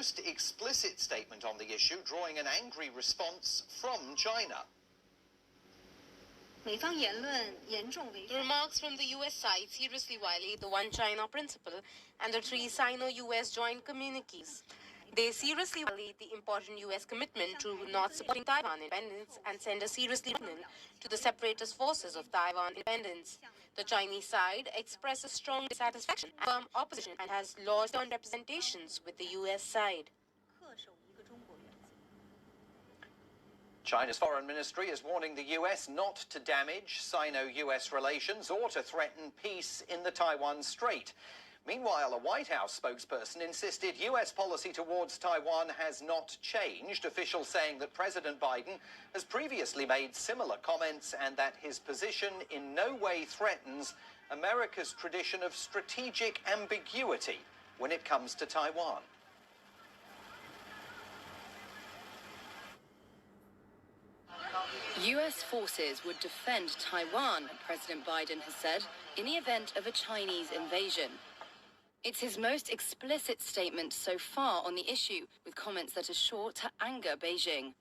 most explicit statement on the issue, drawing an angry response from China. The remarks from the US side seriously violate the One China principle and the three Sino-US joint communiques. They seriously violate the important US commitment to not supporting Taiwan independence and send a serious signal to the separatist forces of Taiwan independence. The Chinese side expresses strong dissatisfaction and firm opposition and has lodged on representations with the US side. China's foreign ministry is warning the US not to damage Sino-US relations or to threaten peace in the Taiwan Strait. Meanwhile, a White House spokesperson insisted US policy towards Taiwan has not changed, officials saying that President Biden has previously made similar comments and that his position in no way threatens America's tradition of strategic ambiguity when it comes to Taiwan. US forces would defend Taiwan, President Biden has said, in the event of a Chinese invasion. It's his most explicit statement so far on the issue, with comments that are sure to anger Beijing.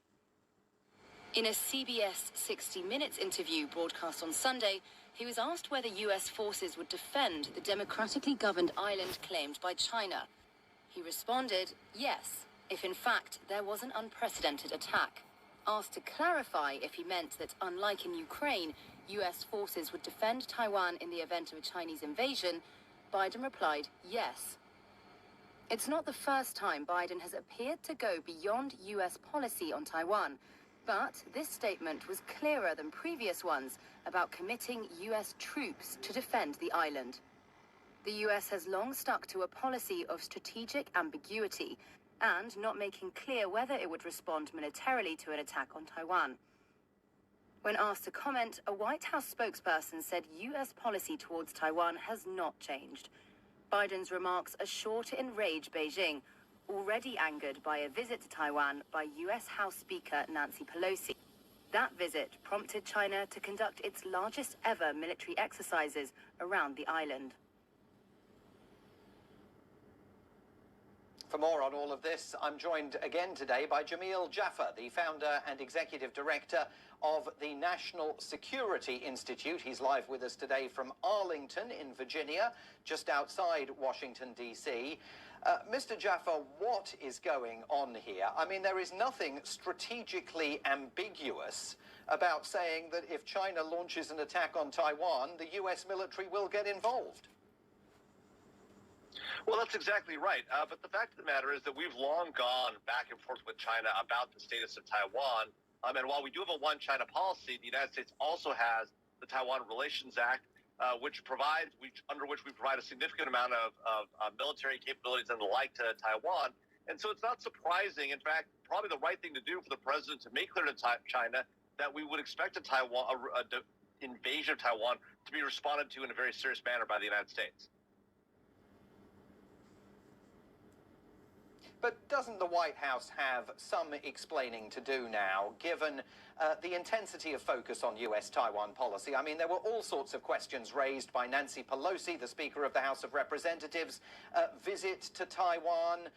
In a CBS 60 Minutes interview broadcast on Sunday, he was asked whether US forces would defend the democratically governed island claimed by China. He responded, yes, if in fact there was an unprecedented attack. Asked to clarify if he meant that, unlike in Ukraine, US forces would defend Taiwan in the event of a Chinese invasion, Biden replied, yes. It's not the first time Biden has appeared to go beyond US policy on Taiwan, but this statement was clearer than previous ones about committing US troops to defend the island. The US has long stuck to a policy of strategic ambiguity and not making clear whether it would respond militarily to an attack on Taiwan. When asked to comment, a White House spokesperson said US policy towards Taiwan has not changed. Biden's remarks are sure to enrage Beijing, already angered by a visit to Taiwan by US House Speaker Nancy Pelosi. That visit prompted China to conduct its largest ever military exercises around the island. For more on all of this, I'm joined again today by Jamil Jaffer, the founder and executive director of the National Security Institute. He's live with us today from Arlington in Virginia, just outside Washington, D.C. Mr. Jaffer, what is going on here? I mean, there is nothing strategically ambiguous about saying that if China launches an attack on Taiwan, the U.S. military will get involved. Well, that's exactly right. But the fact of the matter is that we've long gone back and forth with China about the status of Taiwan. And while we do have a one China policy, the United States also has the Taiwan Relations Act, under which we provide a significant amount of military capabilities and the like to Taiwan. And so it's not surprising, in fact, probably the right thing to do for the president to make clear to China that we would expect an invasion of Taiwan to be responded to in a very serious manner by the United States. But doesn't the White House have some explaining to do now, given the intensity of focus on US-Taiwan policy? I mean, there were all sorts of questions raised by Nancy Pelosi, the Speaker of the House of Representatives, visit to Taiwan,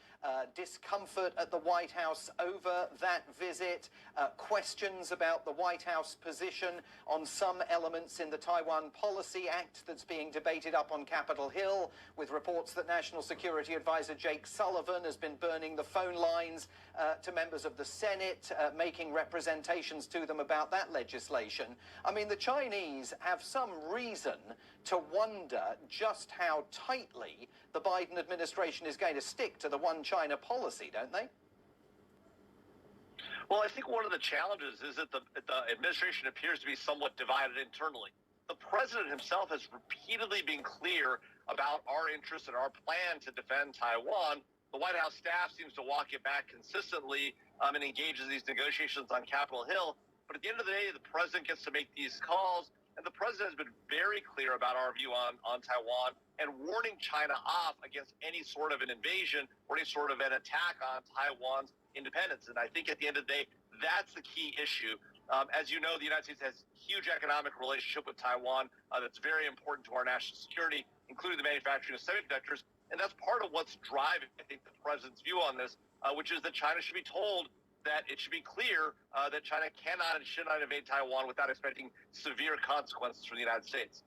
discomfort at the White House over that visit, questions about the White House position on some elements in the Taiwan Policy Act that's being debated up on Capitol Hill, with reports that National Security Advisor Jake Sullivan has been burning the phone lines to members of the Senate, making representations to them about that legislation. I mean, the Chinese have some reason to wonder just how tightly the Biden administration is going to stick to the one China policy, don't they? Well, I think one of the challenges is that the administration appears to be somewhat divided internally. The president himself has repeatedly been clear about our interest and our plan to defend Taiwan. The White House staff seems to walk it back consistently and engages in these negotiations on Capitol Hill. But at the end of the day, the president gets to make these calls, and the president has been very clear about our view on Taiwan and warning China off against any sort of an invasion or any sort of an attack on Taiwan's independence. And I think at the end of the day, that's the key issue. As you know, the United States has a huge economic relationship with Taiwan that's very important to our national security, including the manufacturing of semiconductors. And that's part of what's driving, I think, the president's view on this, which is that China should be told that it should be clear that China cannot and should not invade Taiwan without expecting severe consequences from the United States.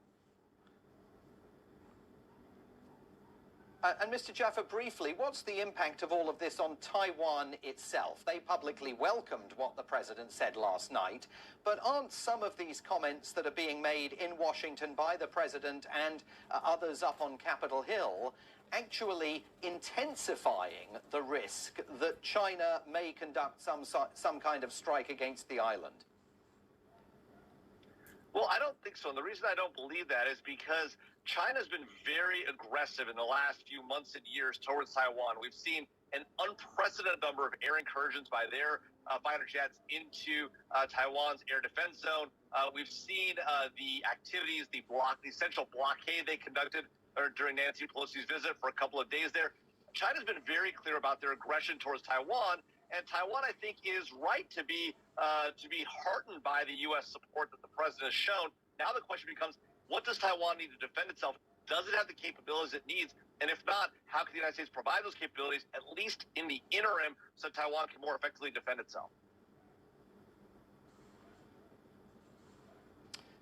And Mr. Jaffa, briefly, what's the impact of all of this on Taiwan itself? They publicly welcomed what the president said last night, but aren't some of these comments that are being made in Washington by the president and others up on Capitol Hill actually intensifying the risk that China may conduct some kind of strike against the island? Well, I don't think so. And the reason I don't believe that is because China's been very aggressive in the last few months and years towards Taiwan. We've seen an unprecedented number of air incursions by their fighter jets into Taiwan's air defense zone. We've seen the activities, the essential blockade they conducted during Nancy Pelosi's visit for a couple of days there. China's been very clear about their aggression towards Taiwan, and Taiwan, I think, is right to be heartened by the U.S. support that the president has shown. Now the question becomes, what does Taiwan need to defend itself? Does it have the capabilities it needs? And if not, how can the United States provide those capabilities, at least in the interim, so Taiwan can more effectively defend itself?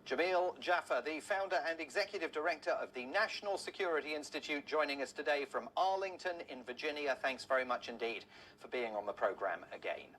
Jamil Jaffa, the founder and executive director of the National Security Institute, joining us today from Arlington in Virginia. Thanks very much indeed for being on the program again.